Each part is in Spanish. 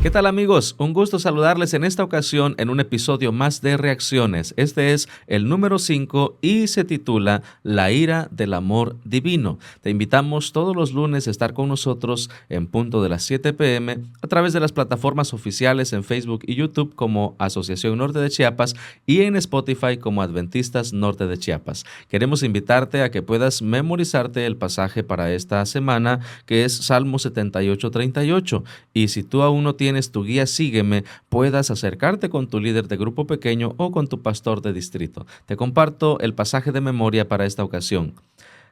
¿Qué tal, amigos? Un gusto saludarles en esta ocasión en un episodio más de Reacciones. Este es el número 5 y se titula La ira del amor divino. Te invitamos todos los lunes a estar con nosotros en punto de las 7 p.m. a través de las plataformas oficiales en Facebook y YouTube como Asociación Norte de Chiapas y en Spotify como Adventistas Norte de Chiapas. Queremos invitarte a que puedas memorizarte el pasaje para esta semana, que es Salmo 78:38. Y si tú aún no tienes tu guía Sígueme, puedas acercarte con tu líder de grupo pequeño o con tu pastor de distrito. Te comparto el pasaje de memoria para esta ocasión.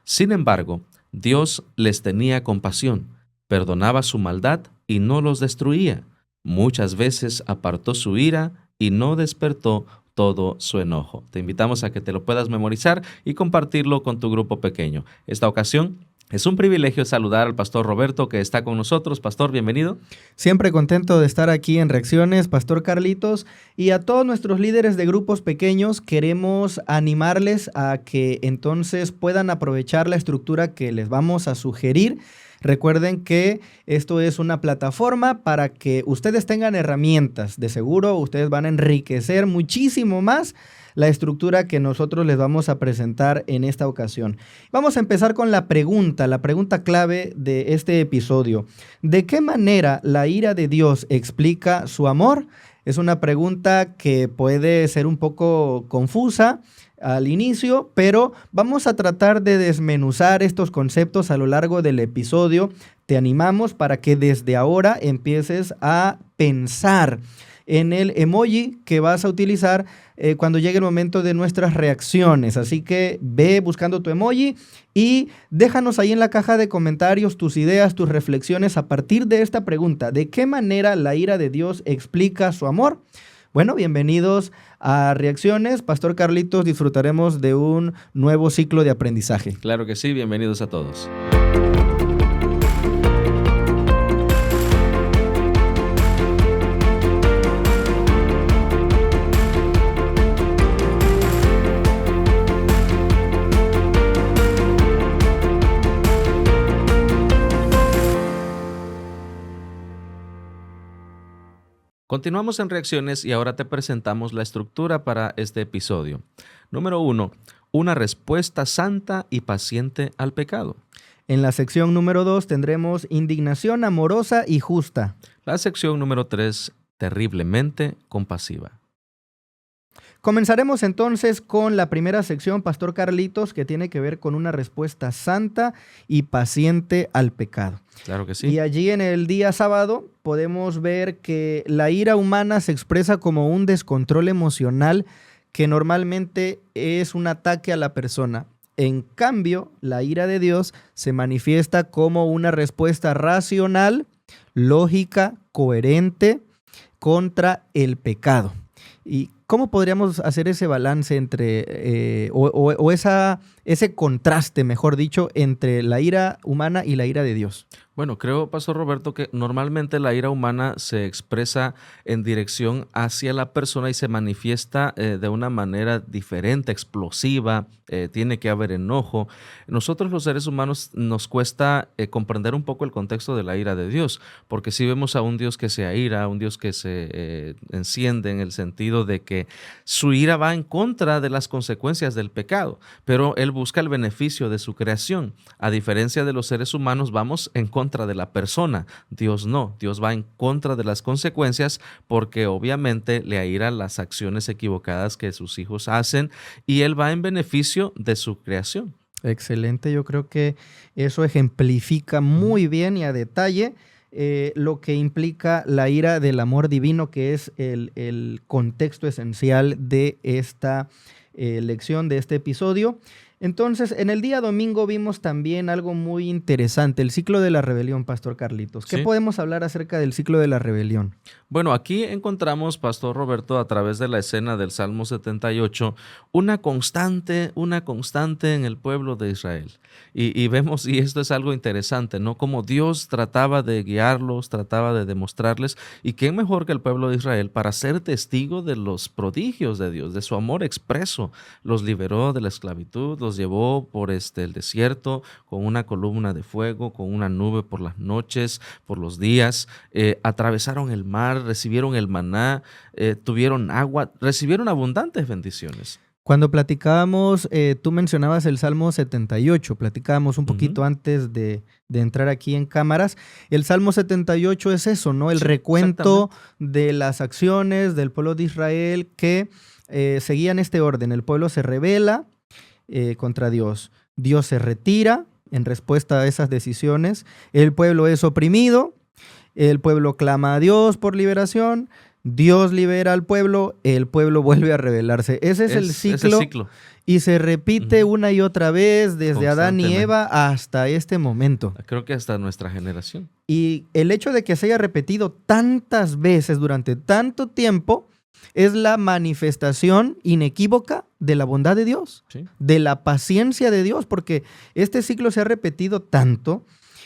Sin embargo, Dios les tenía compasión, perdonaba su maldad y no los destruía. Muchas veces apartó su ira y no despertó todo su enojo. Te invitamos a que te lo puedas memorizar y compartirlo con tu grupo pequeño. Esta ocasión es un privilegio saludar al pastor Roberto, que está con nosotros. Pastor, bienvenido. Siempre contento de estar aquí en Reacciones, Pastor Carlitos, y a todos nuestros líderes de grupos pequeños queremos animarles a que entonces puedan aprovechar la estructura que les vamos a sugerir. Recuerden que esto es una plataforma para que ustedes tengan herramientas. De seguro ustedes van a enriquecer muchísimo más la estructura que nosotros les vamos a presentar en esta ocasión. Vamos a empezar con la pregunta clave de este episodio. ¿De qué manera la ira de Dios explica su amor? Es una pregunta que puede ser un poco confusa al inicio, pero vamos a tratar de desmenuzar estos conceptos a lo largo del episodio. Te animamos para que desde ahora empieces a pensar en el emoji que vas a utilizar cuando llegue el momento de nuestras reacciones. Así que ve buscando tu emoji y déjanos ahí en la caja de comentarios tus ideas, tus reflexiones a partir de esta pregunta. ¿De qué manera la ira de Dios explica su amor? Bueno, bienvenidos a Reacciones. Pastor Carlitos, disfrutaremos de un nuevo ciclo de aprendizaje. Claro que sí, bienvenidos a todos. Continuamos en Reacciones y ahora te presentamos la estructura para este episodio. Número 1. Una respuesta santa y paciente al pecado. En la sección número 2 tendremos indignación amorosa y justa. La sección número 3. Terriblemente compasiva. Comenzaremos entonces con la primera sección, Pastor Carlitos, que tiene que ver con una respuesta santa y paciente al pecado. Claro que sí. Y allí en el día sábado podemos ver que la ira humana se expresa como un descontrol emocional que normalmente es un ataque a la persona. En cambio, la ira de Dios se manifiesta como una respuesta racional, lógica, coherente contra el pecado. ¿Y cómo podríamos hacer ese balance entre, ese contraste, mejor dicho, entre la ira humana y la ira de Dios? Bueno, creo, Pastor Roberto, que normalmente la ira humana se expresa en dirección hacia la persona y se manifiesta de una manera diferente, explosiva, tiene que haber enojo. Nosotros los seres humanos nos cuesta comprender un poco el contexto de la ira de Dios, porque si vemos a un Dios que se aira, un Dios que se enciende en el sentido de que su ira va en contra de las consecuencias del pecado, pero Él busca el beneficio de su creación. A diferencia de los seres humanos, vamos en contra de la persona. Dios no. Dios va en contra de las consecuencias porque obviamente le aira las acciones equivocadas que sus hijos hacen y Él va en beneficio de su creación. Excelente. Yo creo que eso ejemplifica muy bien y a detalle lo que implica la ira del amor divino, que es el contexto esencial de esta lección, de este episodio. Entonces, en el día domingo vimos también algo muy interesante, el ciclo de la rebelión, Pastor Carlitos. ¿Qué podemos hablar acerca del ciclo de la rebelión? Bueno, aquí encontramos, Pastor Roberto, a través de la escena del Salmo 78, una constante en el pueblo de Israel. Y vemos, y esto es algo interesante, ¿no? Cómo Dios trataba de guiarlos, trataba de demostrarles, y quién mejor que el pueblo de Israel para ser testigo de los prodigios de Dios, de su amor expreso. Los liberó de la esclavitud, los llevó por el desierto con una columna de fuego, con una nube por las noches, por los días. Atravesaron el mar, recibieron el maná, tuvieron agua, recibieron abundantes bendiciones. Cuando platicábamos, tú mencionabas el Salmo 78, platicábamos un poquito Ujú. antes de entrar aquí en cámaras. El Salmo 78 es eso, ¿no? El Sí, recuento exactamente. de las acciones del pueblo de Israel que seguían este orden. El pueblo se rebela contra Dios. Dios se retira en respuesta a esas decisiones. El pueblo es oprimido. El pueblo clama a Dios por liberación. Dios libera al pueblo, el pueblo vuelve a rebelarse. Ese es el Es el ciclo ciclo. y se repite Ujú. una y otra vez desde Adán y Constantemente. Eva hasta este momento. Creo que hasta nuestra generación. Y el hecho de que se haya repetido tantas veces durante tanto tiempo es la manifestación inequívoca de la bondad de Dios, Sí. de la paciencia de Dios, porque este ciclo se ha repetido tanto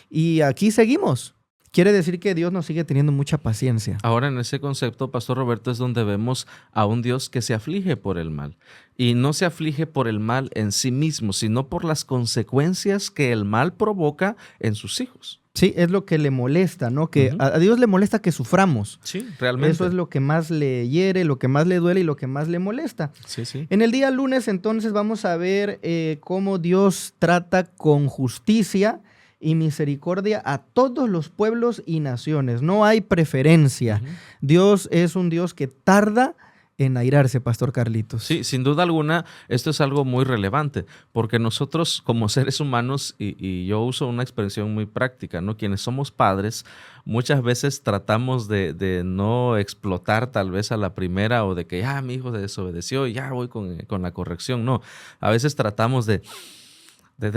y aquí seguimos. Quiere decir que Dios nos sigue teniendo mucha paciencia. Ahora en ese concepto, Pastor Roberto, es donde vemos a un Dios que se aflige por el mal. Y no se aflige por el mal en sí mismo, sino por las consecuencias que el mal provoca en sus hijos. Sí, es lo que le molesta, ¿no? Que Ujú. a Dios le molesta que suframos. Sí, realmente. Eso es lo que más le hiere, lo que más le duele y lo que más le molesta. Sí, sí. En el día lunes, entonces, vamos a ver cómo Dios trata con justicia y misericordia a todos los pueblos y naciones. No hay preferencia. Ujú. Dios es un Dios que tarda en airarse, Pastor Carlitos. Sí, sin duda alguna, esto es algo muy relevante, porque nosotros como seres humanos, y yo uso una expresión muy práctica, ¿no? Quienes somos padres, muchas veces tratamos de no explotar tal vez a la primera o de que ya mi hijo desobedeció y ya voy con la corrección. No, a veces tratamos de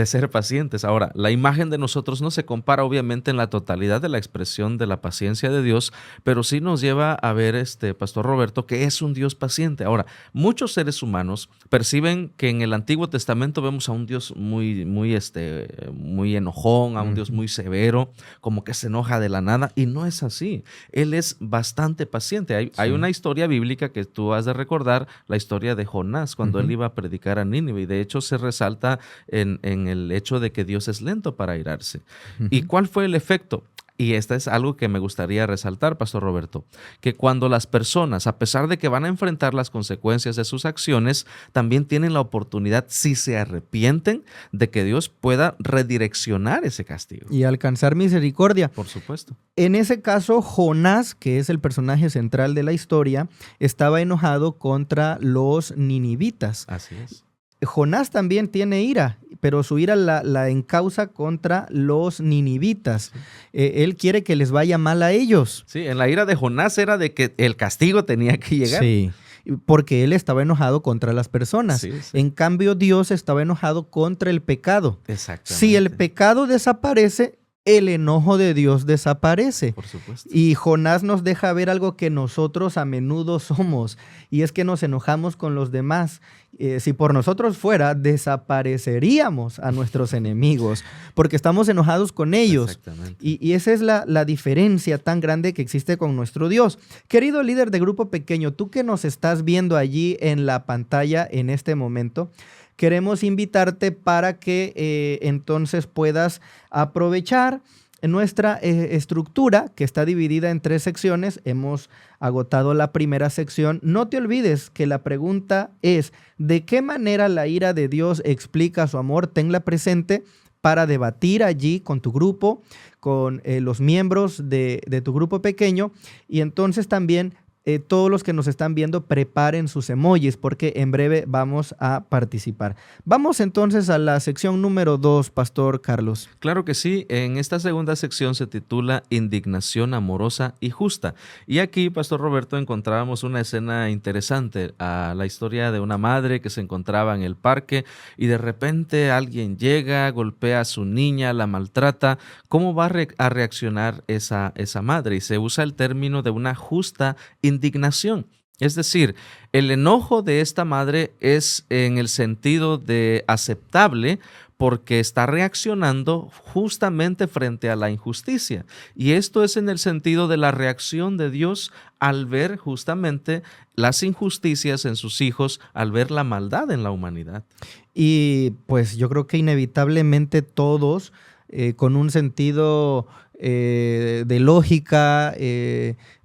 ser pacientes. Ahora, la imagen de nosotros no se compara obviamente en la totalidad de la expresión de la paciencia de Dios, pero sí nos lleva a ver, Pastor Roberto, que es un Dios paciente. Ahora, muchos seres humanos perciben que en el Antiguo Testamento vemos a un Dios muy enojón, a un Dios Ujú. muy severo, como que se enoja de la nada, y no es así. Él es bastante paciente. Hay Sí. una historia bíblica que tú has de recordar, la historia de Jonás, cuando él Ujú. iba a predicar a Nínive, y de hecho se resalta en el hecho de que Dios es lento para airarse. ¿Y Ujú. cuál fue el efecto? Y esta es algo que me gustaría resaltar, Pastor Roberto, que cuando las personas, a pesar de que van a enfrentar las consecuencias de sus acciones, también tienen la oportunidad, si se arrepienten, de que Dios pueda redireccionar ese castigo. Y alcanzar misericordia. Por supuesto. En ese caso, Jonás, que es el personaje central de la historia, estaba enojado contra los ninivitas. Así es. Jonás también tiene ira, pero su ira la encausa contra los ninivitas. Sí. Él quiere que les vaya mal a ellos. Sí, en la ira de Jonás era de que el castigo tenía que llegar. Sí, porque él estaba enojado contra las personas. Sí, sí. En cambio, Dios estaba enojado contra el pecado. Exactamente. Si el pecado desaparece, el enojo de Dios desaparece. Por supuesto. Y Jonás nos deja ver algo que nosotros a menudo somos, y es que nos enojamos con los demás. Si por nosotros fuera, desapareceríamos a nuestros enemigos, porque estamos enojados con ellos. Exactamente. Y esa es la diferencia tan grande que existe con nuestro Dios. Querido líder de grupo pequeño, tú que nos estás viendo allí en la pantalla en este momento, queremos invitarte para que entonces puedas aprovechar nuestra estructura, que está dividida en 3 secciones. Hemos agotado la primera sección. No te olvides que la pregunta es: ¿de qué manera la ira de Dios explica su amor? Tenla presente para debatir allí con tu grupo, con los miembros de tu grupo pequeño, y entonces también todos los que nos están viendo preparen sus emojis porque en breve vamos a participar. Vamos entonces a la sección número 2, Pastor Carlos. Claro que sí, en esta segunda sección se titula Indignación amorosa y justa. Y aquí, Pastor Roberto, encontrábamos una escena interesante, a la historia de una madre que se encontraba en el parque y de repente alguien llega, golpea a su niña, la maltrata. ¿Cómo va a reaccionar esa madre? Y se usa el término de una justa indignación. Es decir, el enojo de esta madre es en el sentido de aceptable porque está reaccionando justamente frente a la injusticia. Y esto es en el sentido de la reacción de Dios al ver justamente las injusticias en sus hijos, al ver la maldad en la humanidad. Y pues yo creo que inevitablemente todos, con un sentido de lógica,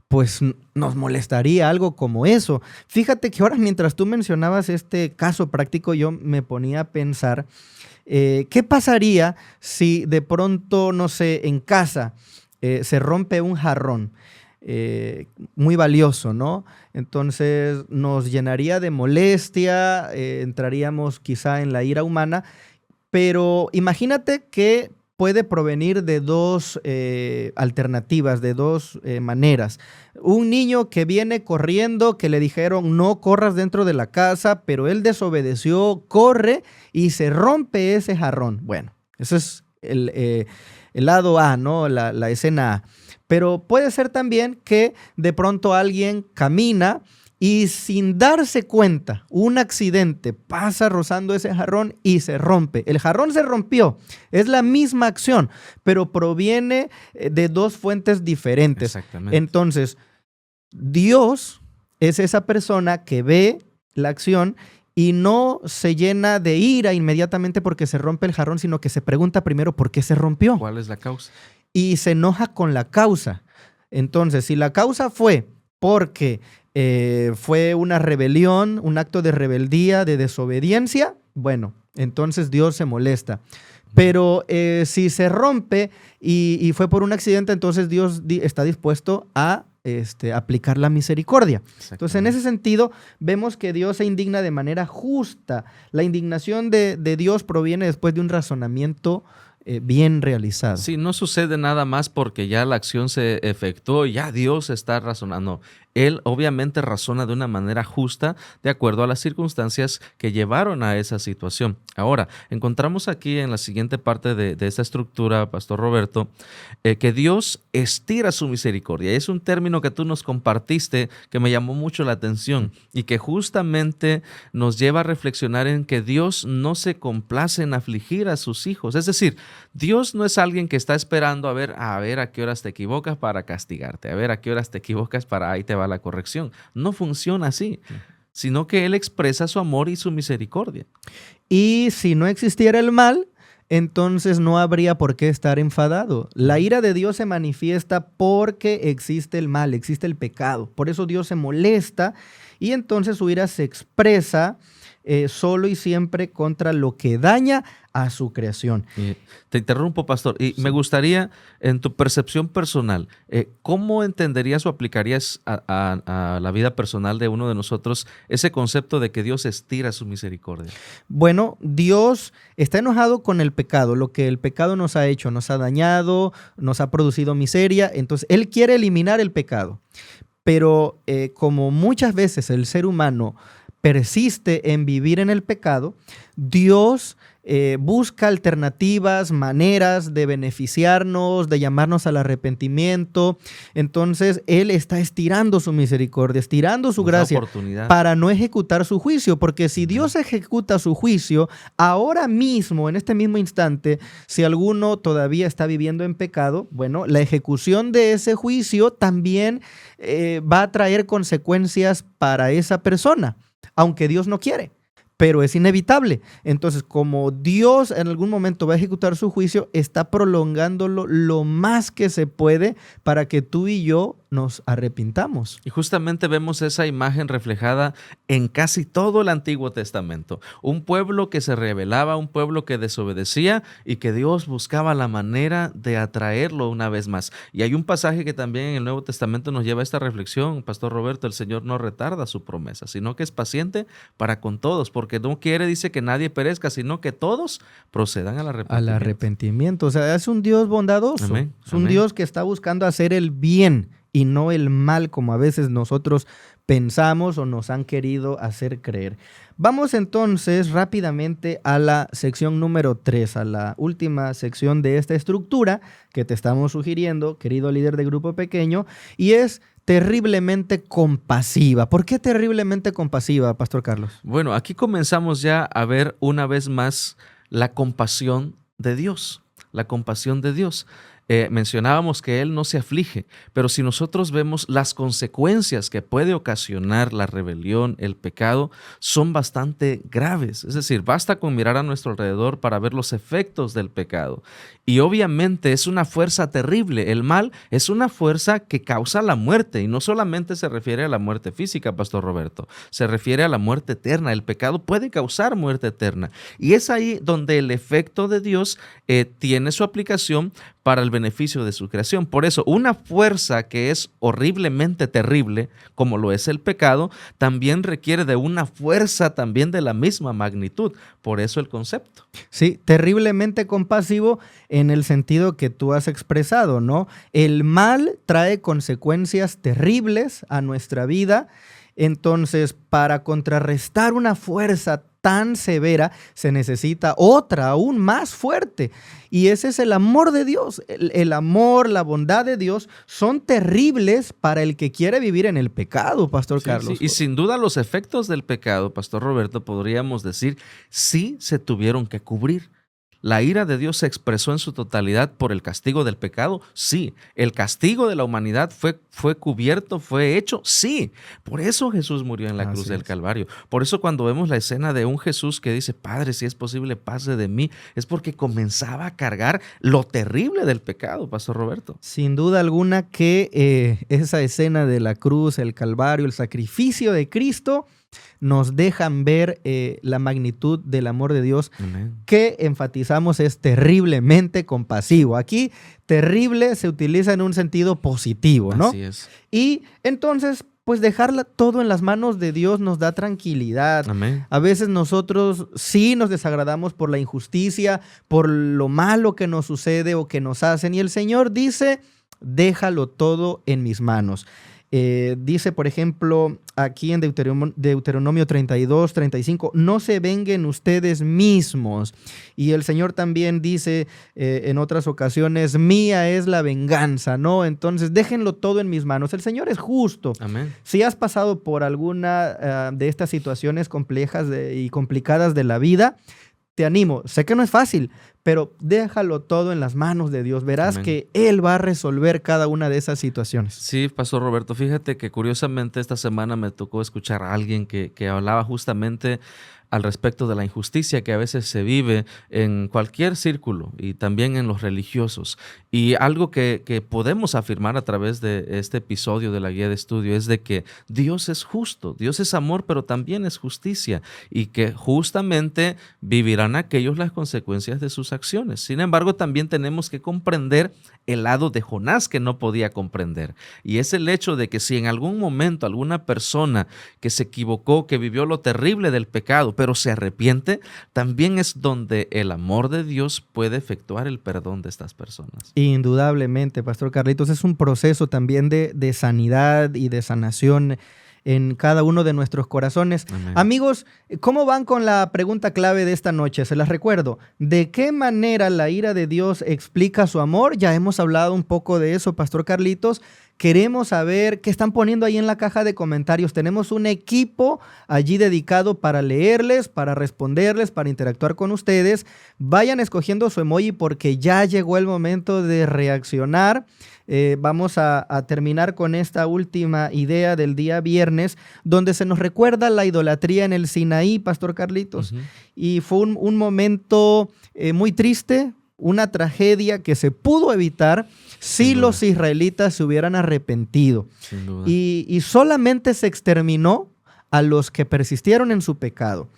pues nos molestaría algo como eso. Fíjate que ahora mientras tú mencionabas este caso práctico, yo me ponía a pensar, ¿qué pasaría si de pronto, no sé, en casa se rompe un jarrón muy valioso, ¿no? Entonces nos llenaría de molestia, entraríamos quizá en la ira humana, pero imagínate que puede provenir de dos alternativas, de dos maneras. Un niño que viene corriendo, que le dijeron no corras dentro de la casa, pero él desobedeció, corre y se rompe ese jarrón. Bueno, ese es el lado A, ¿no? La escena A. Pero puede ser también que de pronto alguien camina y sin darse cuenta, un accidente pasa rozando ese jarrón y se rompe. El jarrón se rompió. Es la misma acción, pero proviene de dos fuentes diferentes. Exactamente. Entonces, Dios es esa persona que ve la acción y no se llena de ira inmediatamente porque se rompe el jarrón, sino que se pregunta primero por qué se rompió. ¿Cuál es la causa? Y se enoja con la causa. Entonces, si la causa fue porque fue una rebelión, un acto de rebeldía, de desobediencia, bueno, entonces Dios se molesta. Pero si se rompe y fue por un accidente, entonces Dios está dispuesto a aplicar la misericordia. Entonces, en ese sentido, vemos que Dios se indigna de manera justa. La indignación de Dios proviene después de un razonamiento bien realizado. Sí, no sucede nada más porque ya la acción se efectuó, ya Dios está razonando. Él obviamente razona de una manera justa de acuerdo a las circunstancias que llevaron a esa situación. Ahora, encontramos aquí en la siguiente parte de esta estructura, Pastor Roberto, que Dios estira su misericordia. Es un término que tú nos compartiste que me llamó mucho la atención y que justamente nos lleva a reflexionar en que Dios no se complace en afligir a sus hijos. Es decir, Dios no es alguien que está esperando a ver a qué horas te equivocas para castigarte, a ver a qué horas te equivocas para ahí te va la corrección. No funciona así, sino que Él expresa su amor y su misericordia. Y si no existiera el mal, entonces no habría por qué estar enfadado. La ira de Dios se manifiesta porque existe el mal, existe el pecado. Por eso Dios se molesta y entonces su ira se expresa solo y siempre contra lo que daña a su creación. Te interrumpo, pastor, y sí, me gustaría, en tu percepción personal, ¿cómo entenderías o aplicarías a la vida personal de uno de nosotros ese concepto de que Dios estira su misericordia? Bueno, Dios está enojado con el pecado, lo que el pecado nos ha hecho, nos ha dañado, nos ha producido miseria, entonces Él quiere eliminar el pecado. Pero como muchas veces el ser humano persiste en vivir en el pecado, Dios busca alternativas, maneras de beneficiarnos, de llamarnos al arrepentimiento. Entonces, Él está estirando su misericordia, estirando su gracia para no ejecutar su juicio, porque si Dios ejecuta su juicio, ahora mismo, en este mismo instante, si alguno todavía está viviendo en pecado, bueno, la ejecución de ese juicio también va a traer consecuencias para esa persona, aunque Dios no quiere. Pero es inevitable. Entonces, como Dios en algún momento va a ejecutar su juicio, está prolongándolo lo más que se puede para que tú y yo nos arrepintamos. Y justamente vemos esa imagen reflejada en casi todo el Antiguo Testamento. Un pueblo que se rebelaba, un pueblo que desobedecía y que Dios buscaba la manera de atraerlo una vez más. Y hay un pasaje que también en el Nuevo Testamento nos lleva a esta reflexión, Pastor Roberto: el Señor no retarda su promesa, sino que es paciente para con todos, porque no quiere, dice, que nadie perezca, sino que todos procedan al arrepentimiento. Al arrepentimiento. O sea, es un Dios bondadoso. Amén. Es un Dios que está buscando hacer el bien y no el mal como a veces nosotros pensamos o nos han querido hacer creer. Vamos entonces rápidamente a la sección número 3, a la última sección de esta estructura que te estamos sugiriendo, querido líder de grupo pequeño, y es terriblemente compasiva. ¿Por qué terriblemente compasiva, Pastor Carlos? Bueno, aquí comenzamos ya a ver una vez más la compasión de Dios. La compasión de Dios. Mencionábamos que Él no se aflige, pero si nosotros vemos las consecuencias que puede ocasionar la rebelión, el pecado, son bastante graves. Es decir, basta con mirar a nuestro alrededor para ver los efectos del pecado. Y obviamente es una fuerza terrible. El mal es una fuerza que causa la muerte, y no solamente se refiere a la muerte física, Pastor Roberto, se refiere a la muerte eterna. El pecado puede causar muerte eterna. Y es ahí donde el efecto de Dios tiene su aplicación para el beneficio de su creación. Por eso, una fuerza que es horriblemente terrible, como lo es el pecado, también requiere de una fuerza también de la misma magnitud. Por eso el concepto. Sí, terriblemente compasivo en el sentido que tú has expresado, ¿no? El mal trae consecuencias terribles a nuestra vida. Entonces, para contrarrestar una fuerza tan severa, se necesita otra aún más fuerte. Y ese es el amor de Dios. El amor, la bondad de Dios son terribles para el que quiere vivir en el pecado, Pastor Carlos. Sí. Y sin duda los efectos del pecado, Pastor Roberto, podríamos decir, sí se tuvieron que cubrir. ¿La ira de Dios se expresó en su totalidad por el castigo del pecado? Sí. ¿El castigo de la humanidad fue cubierto, fue hecho? Sí. Por eso Jesús murió en la cruz del Calvario. Por eso cuando vemos la escena de un Jesús que dice, Padre, si es posible, pase de mí, es porque comenzaba a cargar lo terrible del pecado, Pastor Roberto. Sin duda alguna que esa escena de la cruz, el Calvario, el sacrificio de Cristo, nos dejan ver la magnitud del amor de Dios. Amén. Que enfatizamos es terriblemente compasivo. Aquí terrible se utiliza en un sentido positivo, ¿no? Así es. Y entonces, pues dejarla todo en las manos de Dios nos da tranquilidad. Amén. A veces nosotros sí nos desagradamos por la injusticia, por lo malo que nos sucede o que nos hacen. Y el Señor dice, déjalo todo en mis manos. Dice, por ejemplo, aquí en Deuteronomio 32, 35, no se venguen ustedes mismos. Y el Señor también dice en otras ocasiones, mía es la venganza, ¿no? Entonces, déjenlo todo en mis manos. El Señor es justo. Amén. Si has pasado por alguna de estas situaciones complejas y complicadas de la vida, te animo. Sé que no es fácil, pero déjalo todo en las manos de Dios. Verás Amén. Que Él va a resolver cada una de esas situaciones. Sí, Pastor Roberto, fíjate que curiosamente esta semana me tocó escuchar a alguien que hablaba justamente al respecto de la injusticia que a veces se vive en cualquier círculo y también en los religiosos. Y algo que podemos afirmar a través de este episodio de la guía de estudio es de que Dios es justo, Dios es amor, pero también es justicia y que justamente vivirán aquellos las consecuencias de sus acciones. Sin embargo, también tenemos que comprender el lado de Jonás que no podía comprender. Y es el hecho de que si en algún momento alguna persona que se equivocó, que vivió lo terrible del pecado, pero se arrepiente, también es donde el amor de Dios puede efectuar el perdón de estas personas. Indudablemente, Pastor Carlitos, es un proceso también de sanidad y de sanación en cada uno de nuestros corazones. Amén. Amigos, ¿cómo van con la pregunta clave de esta noche? Se las recuerdo. ¿De qué manera la ira de Dios explica su amor? Ya hemos hablado un poco de eso, Pastor Carlitos. Queremos saber qué están poniendo ahí en la caja de comentarios. Tenemos un equipo allí dedicado para leerles, para responderles, para interactuar con ustedes. Vayan escogiendo su emoji porque ya llegó el momento de reaccionar. Vamos a terminar con esta última idea del día viernes, donde se nos recuerda la idolatría en el Sinaí, Pastor Carlitos. Uh-huh. Y fue un momento muy triste, una tragedia que se pudo evitar si los israelitas se hubieran arrepentido. Y solamente se exterminó a los que persistieron en su pecado.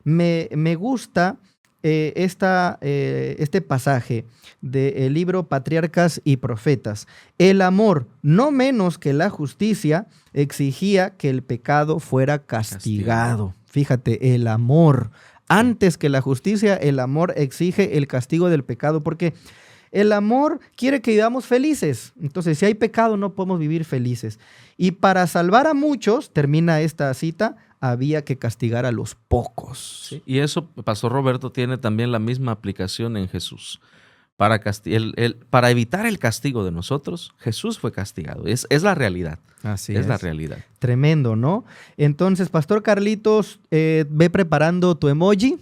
Me gusta este pasaje del libro Patriarcas y Profetas. El amor, no menos que la justicia, exigía que el pecado fuera castigado. Fíjate, el amor. Antes que la justicia, el amor exige el castigo del pecado, porque el amor quiere que vivamos felices. Entonces, si hay pecado, no podemos vivir felices. Y para salvar a muchos, termina esta cita, había que castigar a los pocos. Sí, y eso, Pastor Roberto, tiene también la misma aplicación en Jesús. Para evitar el castigo de nosotros, Jesús fue castigado. Es la realidad. Así es la realidad. Tremendo, ¿no? Entonces, Pastor Carlitos, ve preparando tu emoji.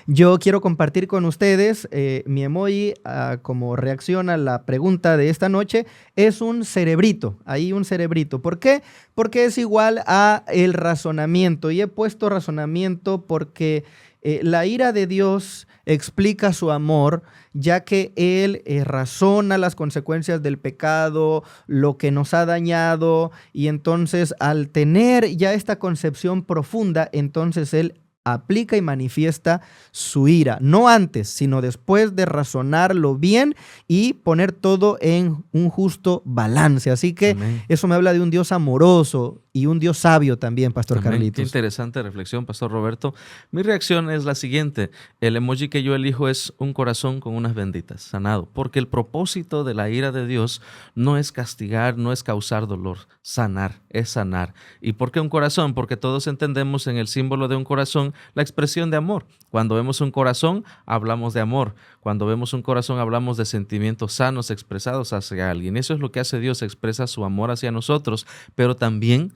Yo quiero compartir con ustedes mi emoji como reacción a la pregunta de esta noche. Es un cerebrito, ahí un cerebrito. ¿Por qué? Porque es igual a el razonamiento. Y he puesto razonamiento porque la ira de Dios explica su amor, ya que Él razona las consecuencias del pecado, lo que nos ha dañado, y entonces al tener ya esta concepción profunda, entonces Él aplica y manifiesta su ira, no antes, sino después de razonarlo bien y poner todo en un justo balance. Así que Amén. Eso me habla de un Dios amoroso y un Dios sabio también, Pastor Amén. Carlitos. Qué interesante reflexión, Pastor Roberto. Mi reacción es la siguiente. El emoji que yo elijo es un corazón con unas benditas, sanado, porque el propósito de la ira de Dios no es castigar, no es causar dolor, sanar, es sanar. ¿Y por qué un corazón? Porque todos entendemos en el símbolo de un corazón la expresión de amor. Cuando vemos un corazón, hablamos de amor. Cuando vemos un corazón, hablamos de sentimientos sanos expresados hacia alguien. Eso es lo que hace Dios, expresa su amor hacia nosotros, pero también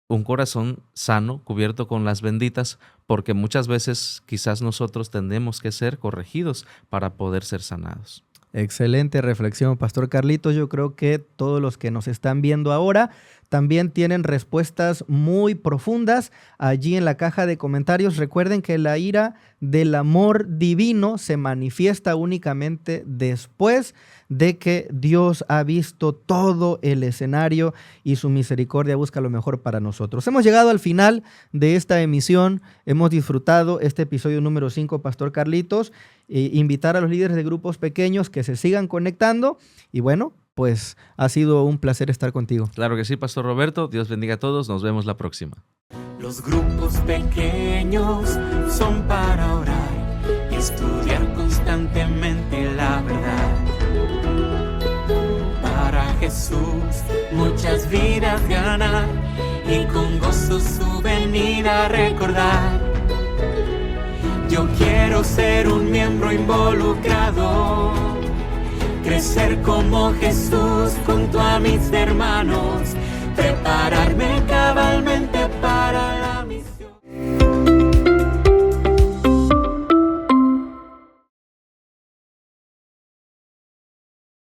un corazón sano, cubierto con las benditas, porque muchas veces quizás nosotros tenemos que ser corregidos para poder ser sanados. Excelente reflexión, Pastor Carlitos. Yo creo que todos los que nos están viendo ahora también tienen respuestas muy profundas allí en la caja de comentarios. Recuerden que la ira del amor divino se manifiesta únicamente después de que Dios ha visto todo el escenario y su misericordia busca lo mejor para nosotros. Hemos llegado al final de esta emisión. Hemos disfrutado este episodio número 5, Pastor Carlitos. Invitar a los líderes de grupos pequeños que se sigan conectando y bueno, pues ha sido un placer estar contigo. Claro que sí, Pastor Roberto. Dios bendiga a todos. Nos vemos la próxima. Los grupos pequeños son para orar y estudiar constantemente la verdad. Para Jesús muchas vidas ganar y con gozo su venida recordar. Yo quiero ser un miembro involucrado, crecer como Jesús junto a mis hermanos,